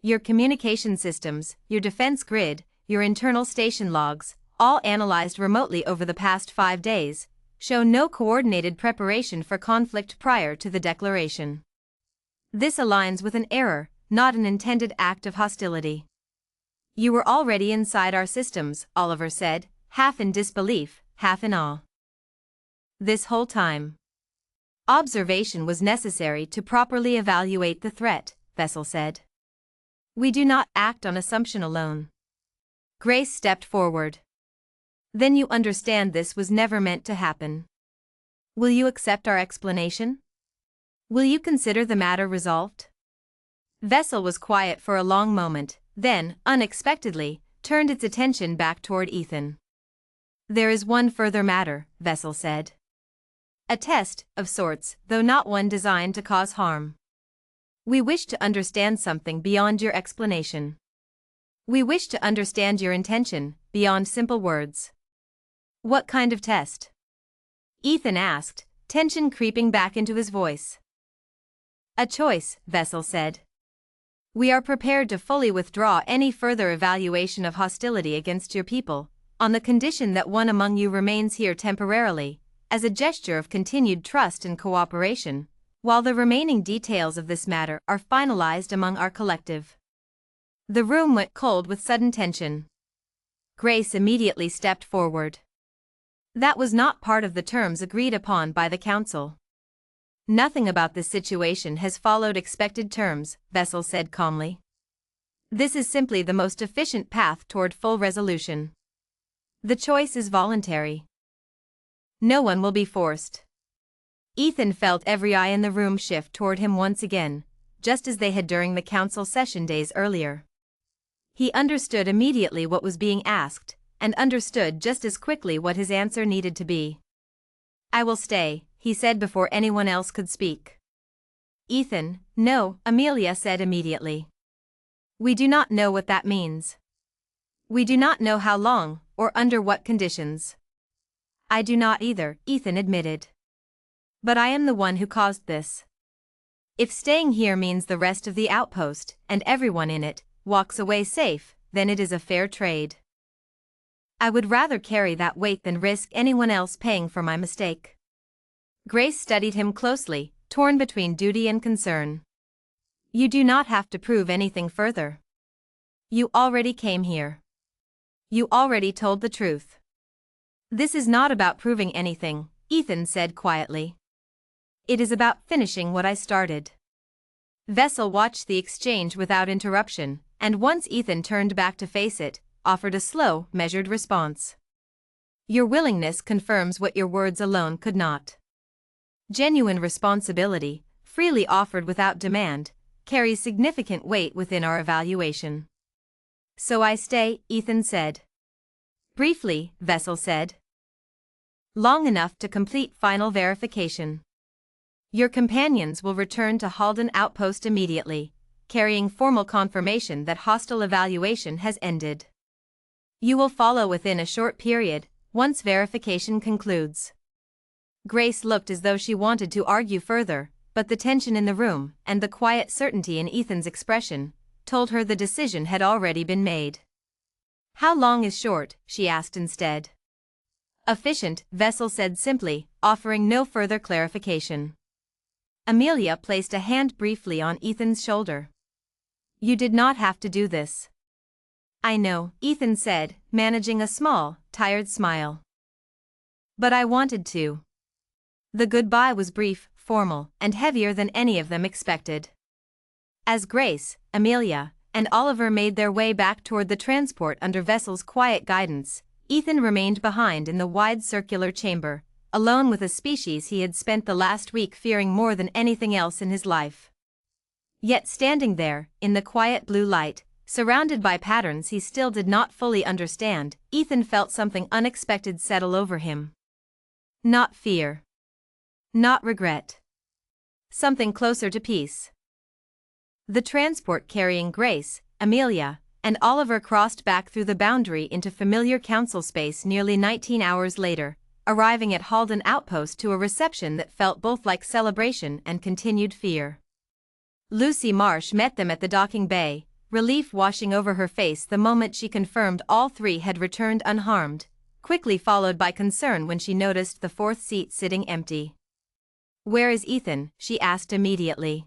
Your communication systems, your defense grid, your internal station logs, all analyzed remotely over the past 5 days, show no coordinated preparation for conflict prior to the declaration. This aligns with an error, not an intended act of hostility. You were already inside our systems, Oliver said, half in disbelief, half in awe. This whole time. Observation was necessary to properly evaluate the threat, Vessel said. We do not act on assumption alone. Grace stepped forward. Then you understand this was never meant to happen. Will you accept our explanation? Will you consider the matter resolved? Vessel was quiet for a long moment, then, unexpectedly, turned its attention back toward Ethan. There is one further matter, Vessel said. A test, of sorts, though not one designed to cause harm. We wish to understand something beyond your explanation. We wish to understand your intention, beyond simple words. What kind of test? Ethan asked, tension creeping back into his voice. A choice, Vessel said. We are prepared to fully withdraw any further evaluation of hostility against your people, on the condition that one among you remains here temporarily, as a gesture of continued trust and cooperation, while the remaining details of this matter are finalized among our collective. The room went cold with sudden tension. Grace immediately stepped forward. That was not part of the terms agreed upon by the Council. Nothing about this situation has followed expected terms, Vessel said calmly. This is simply the most efficient path toward full resolution. The choice is voluntary. No one will be forced. Ethan felt every eye in the room shift toward him once again, just as they had during the Council session days earlier. He understood immediately what was being asked, and understood just as quickly what his answer needed to be. I will stay, he said before anyone else could speak. Ethan, no, Amelia said immediately. We do not know what that means. We do not know how long, or under what conditions. I do not either, Ethan admitted. But I am the one who caused this. If staying here means the rest of the outpost, and everyone in it, walks away safe, then it is a fair trade. I would rather carry that weight than risk anyone else paying for my mistake. Grace studied him closely, torn between duty and concern. You do not have to prove anything further. You already came here. You already told the truth. This is not about proving anything, Ethan said quietly. It is about finishing what I started. Vessel watched the exchange without interruption, and once Ethan turned back to face it, offered a slow, measured response. Your willingness confirms what your words alone could not. Genuine responsibility, freely offered without demand, carries significant weight within our evaluation. So I stay, Ethan said. Briefly, Vessel said. Long enough to complete final verification. Your companions will return to Halden Outpost immediately, carrying formal confirmation that hostile evaluation has ended. You will follow within a short period, once verification concludes. Grace looked as though she wanted to argue further, but the tension in the room, and the quiet certainty in Ethan's expression, told her the decision had already been made. How long is short? She asked instead. Efficient, Vessel said simply, offering no further clarification. Amelia placed a hand briefly on Ethan's shoulder. You did not have to do this. I know, Ethan said, managing a small, tired smile. But I wanted to. The goodbye was brief, formal, and heavier than any of them expected. As Grace, Amelia, and Oliver made their way back toward the transport under Vessel's quiet guidance, Ethan remained behind in the wide circular chamber, alone with a species he had spent the last week fearing more than anything else in his life. Yet standing there, in the quiet blue light, surrounded by patterns he still did not fully understand, Ethan felt something unexpected settle over him. Not fear. Not regret. Something closer to peace. The transport carrying Grace, Amelia, and Oliver crossed back through the boundary into familiar council space nearly 19 hours later, arriving at Halden Outpost to a reception that felt both like celebration and continued fear. Lucy Marsh met them at the docking bay, relief washing over her face the moment she confirmed all three had returned unharmed, quickly followed by concern when she noticed the fourth seat sitting empty. Where is Ethan? She asked immediately.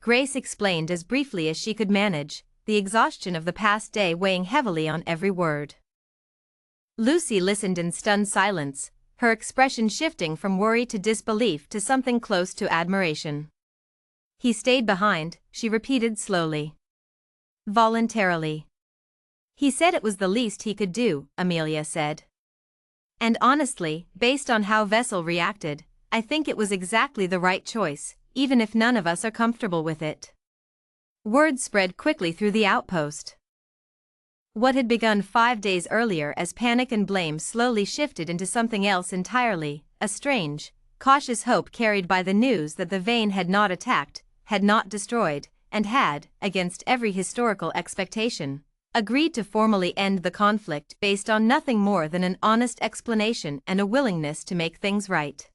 Grace explained as briefly as she could manage, the exhaustion of the past day weighing heavily on every word. Lucy listened in stunned silence, her expression shifting from worry to disbelief to something close to admiration. He stayed behind, she repeated slowly. Voluntarily. He said it was the least he could do, Amelia said. And honestly, based on how Vessel reacted, I think it was exactly the right choice, even if none of us are comfortable with it. Word spread quickly through the outpost. What had begun 5 days earlier as panic and blame slowly shifted into something else entirely, a strange, cautious hope carried by the news that the Vane had not attacked, had not destroyed, and had, against every historical expectation, agreed to formally end the conflict based on nothing more than an honest explanation and a willingness to make things right.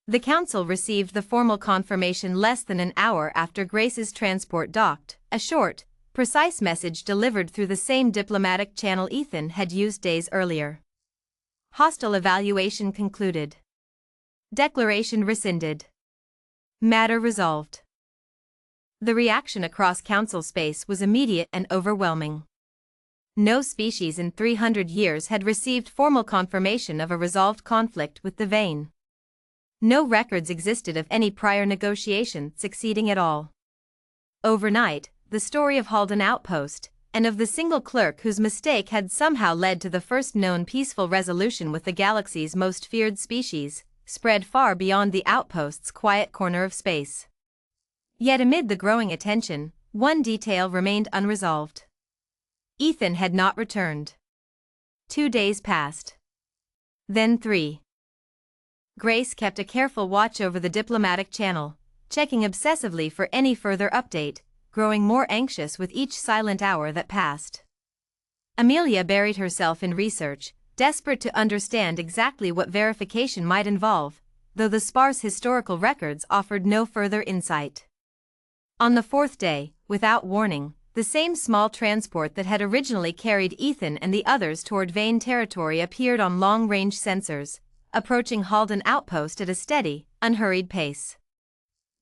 The council received the formal confirmation less than an hour after Grace's transport docked, a short, precise message delivered through the same diplomatic channel Ethan had used days earlier. Hostile evaluation concluded. Declaration rescinded. Matter resolved. The reaction across council space was immediate and overwhelming. No species in 300 years had received formal confirmation of a resolved conflict with the Vane. No records existed of any prior negotiation succeeding at all. Overnight, the story of Halden Outpost, and of the single clerk whose mistake had somehow led to the first known peaceful resolution with the galaxy's most feared species, spread far beyond the outpost's quiet corner of space. Yet amid the growing attention, one detail remained unresolved. Ethan had not returned. 2 days passed. Then 3. Grace kept a careful watch over the diplomatic channel, checking obsessively for any further update, growing more anxious with each silent hour that passed. Amelia buried herself in research, desperate to understand exactly what verification might involve, though the sparse historical records offered no further insight. On the fourth day, without warning, the same small transport that had originally carried Ethan and the others toward Vane territory appeared on long-range sensors, approaching Halden Outpost at a steady, unhurried pace.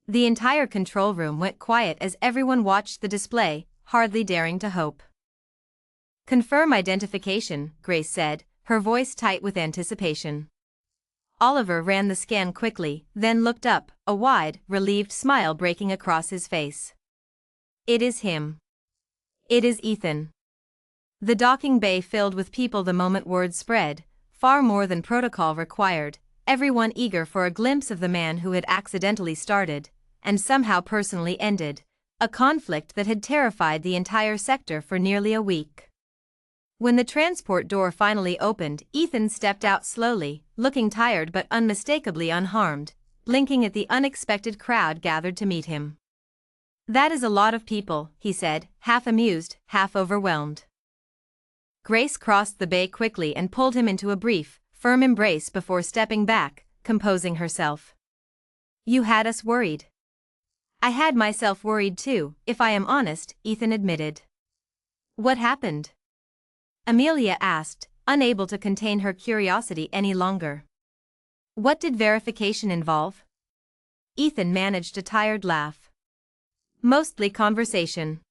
The entire control room went quiet as everyone watched the display, hardly daring to hope. "Confirm identification," Grace said, her voice tight with anticipation. Oliver ran the scan quickly, then looked up, a wide, relieved smile breaking across his face. "It is him. It is Ethan." The docking bay filled with people the moment word spread, far more than protocol required, everyone eager for a glimpse of the man who had accidentally started, and somehow personally ended, a conflict that had terrified the entire sector for nearly a week. When the transport door finally opened, Ethan stepped out slowly, looking tired but unmistakably unharmed, blinking at the unexpected crowd gathered to meet him. "That is a lot of people," he said, half amused, half overwhelmed. Grace crossed the bay quickly and pulled him into a brief, firm embrace before stepping back, composing herself. "You had us worried." "I had myself worried too, if I am honest," Ethan admitted. "What happened?" Amelia asked, unable to contain her curiosity any longer. "What did verification involve?" Ethan managed a tired laugh. "Mostly conversation.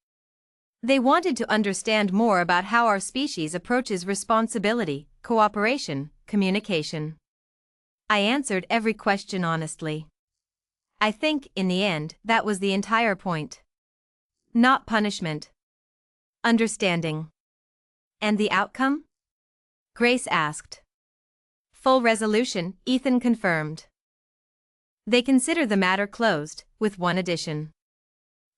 They wanted to understand more about how our species approaches responsibility, cooperation, communication. I answered every question honestly. I think, in the end, that was the entire point. Not punishment. Understanding." "And the outcome?" Grace asked. "Full resolution," Ethan confirmed. "They consider the matter closed, with one addition.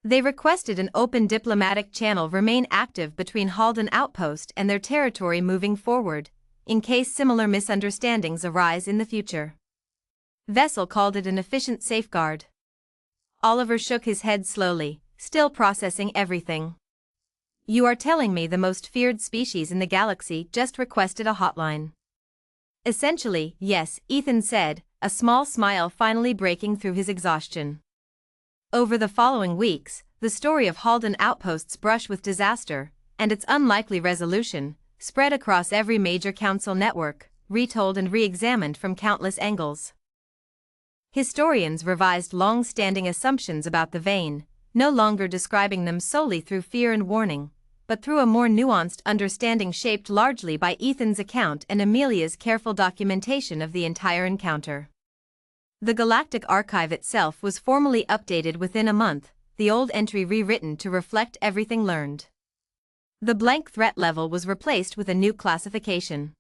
They requested an open diplomatic channel remain active between Halden Outpost and their territory moving forward, in case similar misunderstandings arise in the future. Vessel called it an efficient safeguard." Oliver shook his head slowly, still processing everything. "You are telling me the most feared species in the galaxy just requested a hotline?" "Essentially, yes," Ethan said, a small smile finally breaking through his exhaustion. Over the following weeks, the story of Halden Outpost's brush with disaster, and its unlikely resolution, spread across every major council network, retold and re-examined from countless angles. Historians revised long-standing assumptions about the Vane, no longer describing them solely through fear and warning, but through a more nuanced understanding shaped largely by Ethan's account and Amelia's careful documentation of the entire encounter. The Galactic Archive itself was formally updated within a month, the old entry rewritten to reflect everything learned. The blank threat level was replaced with a new classification.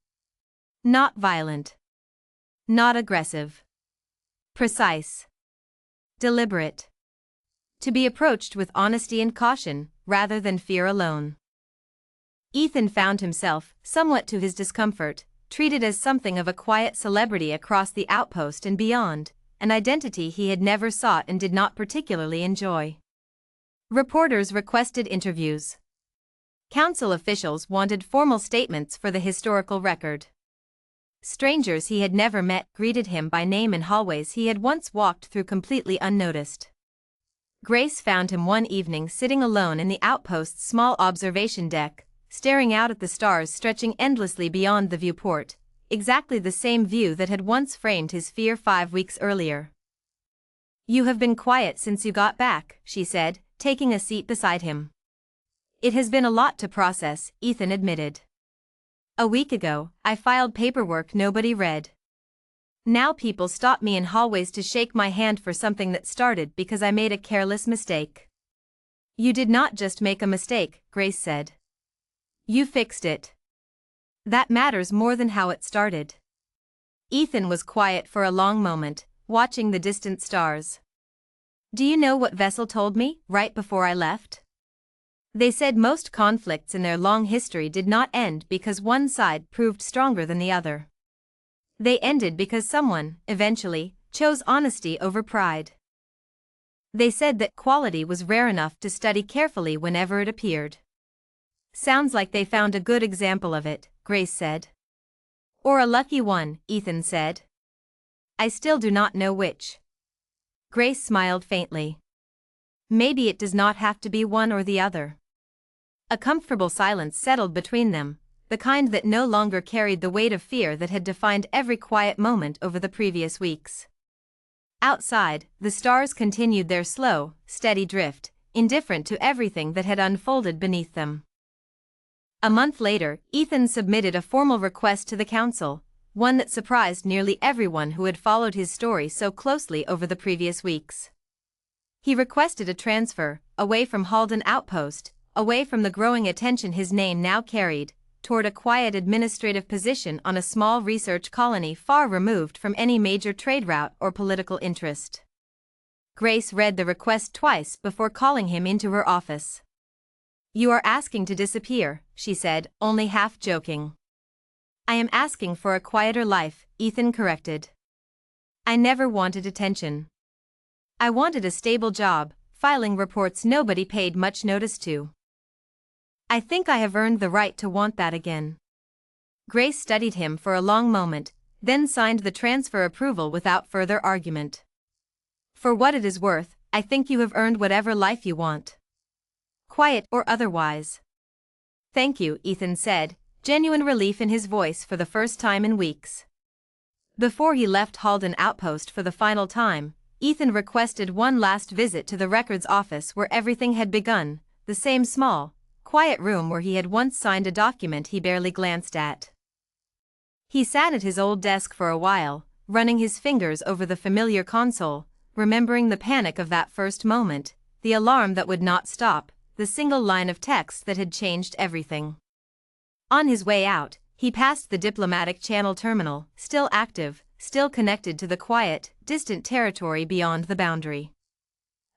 Not violent. Not aggressive. Precise. Deliberate. To be approached with honesty and caution, rather than fear alone. Ethan found himself, somewhat to his discomfort, treated as something of a quiet celebrity across the outpost and beyond, an identity he had never sought and did not particularly enjoy. Reporters requested interviews. Council officials wanted formal statements for the historical record. Strangers he had never met greeted him by name in hallways he had once walked through completely unnoticed. Grace found him one evening sitting alone in the outpost's small observation deck, staring out at the stars stretching endlessly beyond the viewport, exactly the same view that had once framed his fear 5 weeks earlier. "You have been quiet since you got back," she said, taking a seat beside him. "It has been a lot to process," Ethan admitted. "A week ago, I filed paperwork nobody read. Now people stop me in hallways to shake my hand for something that started because I made a careless mistake." "You did not just make a mistake," Grace said. "You fixed it. That matters more than how it started." Ethan was quiet for a long moment, watching the distant stars. "Do you know what Vessel told me, right before I left? They said most conflicts in their long history did not end because one side proved stronger than the other. They ended because someone, eventually, chose honesty over pride. They said that quality was rare enough to study carefully whenever it appeared." "Sounds like they found a good example of it," Grace said. "Or a lucky one," Ethan said. I still do not know which. Grace smiled faintly. Maybe it does not have to be one or the other. A comfortable silence settled between them, the kind that no longer carried the weight of fear that had defined every quiet moment over the previous weeks. Outside, the stars continued their slow, steady drift, indifferent to everything that had unfolded beneath them. A month later, Ethan submitted a formal request to the council, one that surprised nearly everyone who had followed his story so closely over the previous weeks. He requested a transfer, away from Halden Outpost, away from the growing attention his name now carried, toward a quiet administrative position on a small research colony far removed from any major trade route or political interest. Grace read the request twice before calling him into her office. "You are asking to disappear," she said, only half joking. "I am asking for a quieter life," Ethan corrected. "I never wanted attention. I wanted a stable job, filing reports nobody paid much notice to. I think I have earned the right to want that again." Grace studied him for a long moment, then signed the transfer approval without further argument. "For what it is worth, I think you have earned whatever life you want. Quiet or otherwise." "Thank you," Ethan said, genuine relief in his voice for the first time in weeks. Before he left Halden Outpost for the final time, Ethan requested one last visit to the records office where everything had begun, the same small, quiet room where he had once signed a document he barely glanced at. He sat at his old desk for a while, running his fingers over the familiar console, remembering the panic of that first moment, the alarm that would not stop, the single line of text that had changed everything. On his way out, he passed the diplomatic channel terminal, still active, still connected to the quiet, distant territory beyond the boundary.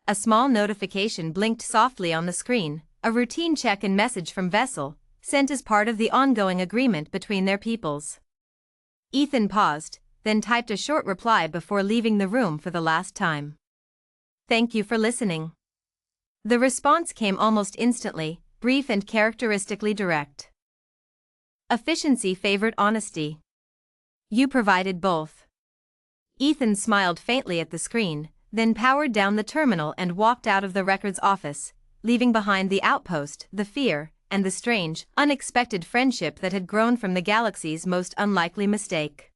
A small notification blinked softly on the screen, a routine check-in message from Vessel, sent as part of the ongoing agreement between their peoples. Ethan paused, then typed a short reply before leaving the room for the last time. "Thank you for listening." The response came almost instantly, brief and characteristically direct. "Efficiency favored honesty. You provided both." Ethan smiled faintly at the screen, then powered down the terminal and walked out of the records office, leaving behind the outpost, the fear, and the strange, unexpected friendship that had grown from the galaxy's most unlikely mistake.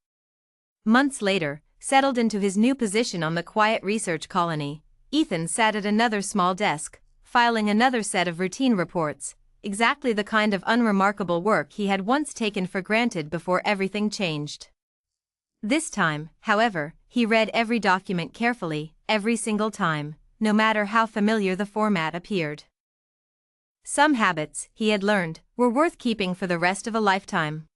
Months later, settled into his new position on the quiet research colony, Ethan sat at another small desk, filing another set of routine reports, exactly the kind of unremarkable work he had once taken for granted before everything changed. This time, however, he read every document carefully, every single time, no matter how familiar the format appeared. Some habits, he had learned, were worth keeping for the rest of a lifetime.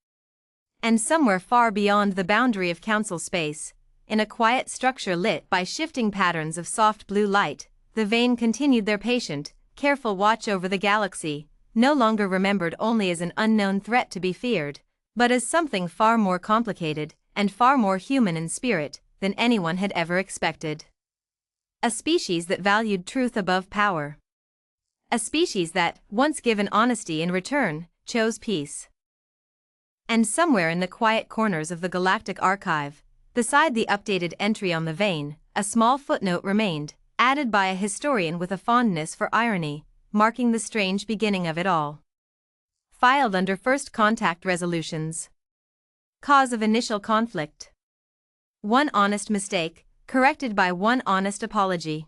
And somewhere far beyond the boundary of council space, in a quiet structure lit by shifting patterns of soft blue light, the Vane continued their patient, careful watch over the galaxy, no longer remembered only as an unknown threat to be feared, but as something far more complicated, and far more human in spirit, than anyone had ever expected. A species that valued truth above power. A species that, once given honesty in return, chose peace. And somewhere in the quiet corners of the Galactic Archive, beside the updated entry on the Vane, a small footnote remained, added by a historian with a fondness for irony, marking the strange beginning of it all. Filed under First Contact Resolutions. Cause of initial conflict. One honest mistake, corrected by one honest apology.